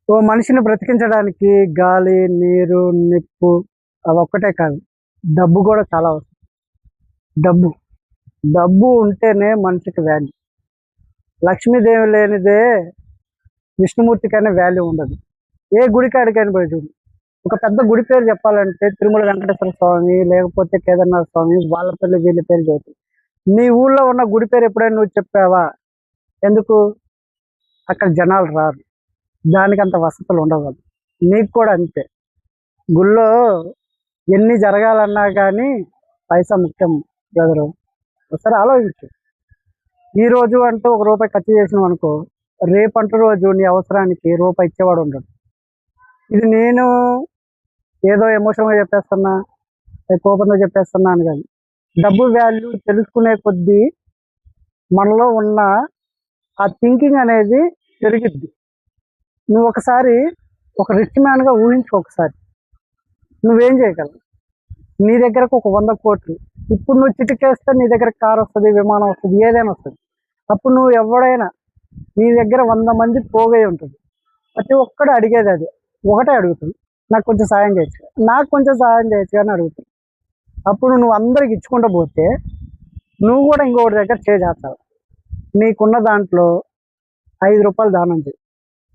ఓ మనిషిని బ్రతికించడానికి గాలి, నీరు, నిప్పు అవొక్కటే కాదు. డబ్బు గూడా చాలా అవసరం. డబ్బు. డబ్బు ఉంటేనే మనిషికి వాల్యూ. లక్ష్మీదేవి లేనిదే విష్ణుమూర్తికైనా వాల్యూ ఉండదు. ఏ గుడికాడికైనా పోయి చూడు. ఒక పెద్ద గుడి పేరు చెప్పాలంటే తిరుమల వెంకటేశ్వర స్వామి, లేకపోతే కేదార్‌నాథ్ స్వామి వాళ్ళ పేర్లు వీళ్ళ పేర్లు చెబుతారు. నీ ఊళ్ళో ఉన్న గుడి పేరు ఎప్పుడైనా నువ్వు చెప్పావా? ఎందుకు? అక్కడ జనాలు రారు. దానికంత వసతులు ఉండవు. నీకు కూడా అంతే. గుళ్ళో ఎన్ని జరగాలన్నా గానీ పైసా ముఖ్యం బ్రదరు. ఒకసారి ఆలోచించు. ఈ రోజు అంటూ ఒక రూపాయి ఖర్చు చేసినావనుకో, రేపంటి రోజు నీ అవసరానికి రూపాయి ఇచ్చేవాడు ఉండడు. ఇది నేను ఏదో ఎమోషనల్‌గా చెప్పేస్తున్నా, కోపంతో చెప్పేస్తున్నా అని కాదు. డబ్బు వాల్యూ తెలుసుకునే కొద్దీ మనలో ఉన్న ఆ థింకింగ్ అనేది పెరిగిద్ది. నువ్వు ఒకసారి ఒక రిచ్ మ్యాన్‌గా ఊహించుకో ఒకసారి. నువ్వేం చేయగలవు? నీ దగ్గరకు ఒక 100,00,00,000 ఇప్పుడు నువ్వు చిటికేస్తే నీ దగ్గర కారొస్తది, విమానం వస్తది, ఏదైనా వస్తది. అప్పుడు నువ్వు ఎవడైనా నీ దగ్గర 100 మంది పోగై ఉంటది. ప్రతి ఒక్కడు అడిగేదదే. ఒకటే అడుగుతడు. నాకు కొంచెం సాయం చేయొచ్చుగా, నాకు కొంచెం సహాయం చేయొచ్చుగా అని అడుగుతడు. అప్పుడు నువ్వు అందరికి ఇచ్చుకుంటూ పోతే, నువ్వు గూడా ఇంకొకడి దగ్గర చేజార్చాలి. నీకున్న దాంట్లో రూ. 5 దానం చెయి.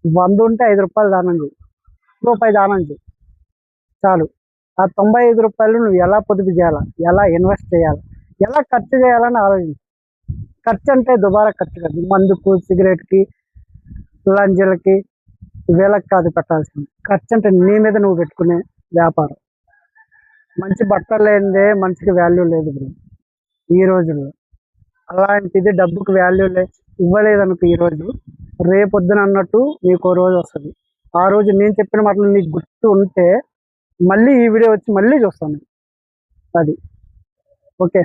100 ఉంటే రూ. 5 దానం చెయి. రూపాయి దానం చెయి. చాలు. ఆ రూ. 95 నువ్వు ఎలా పొదుపు చేయాలా? ఎలా ఇన్వెస్ట్ చేయాలా? ఎలా ఖర్చు చేయాలని ఆలోచించు. ఖర్చంటే దుబారా ఖర్చు కాదు. మందుకు, సిగరెట్‌కి, లంజలకి వీళ్ళకి కాదు పెట్టాల్సింది. ఖర్చంటే నీ మీద నువ్వు పెట్టుకునే వ్యాపారం. మంచి బట్టలు లేనిదే మనిషికి వాల్యూ లేదు బ్రో ఈ రోజుల్లో. అలాంటిది డబ్బుకి వాల్యూ ఇవ్వలేదనుకో ఈరోజు, రేపొద్దున అన్నట్టు నీకో రోజు వస్తది. ఆ రోజు నేను చెప్పిన మాటలు నీకు గుర్తు ఉంటే, మళ్ళీ ఈ వీడియో వచ్చి మళ్ళీ చూస్తాను. అది. ఓకే.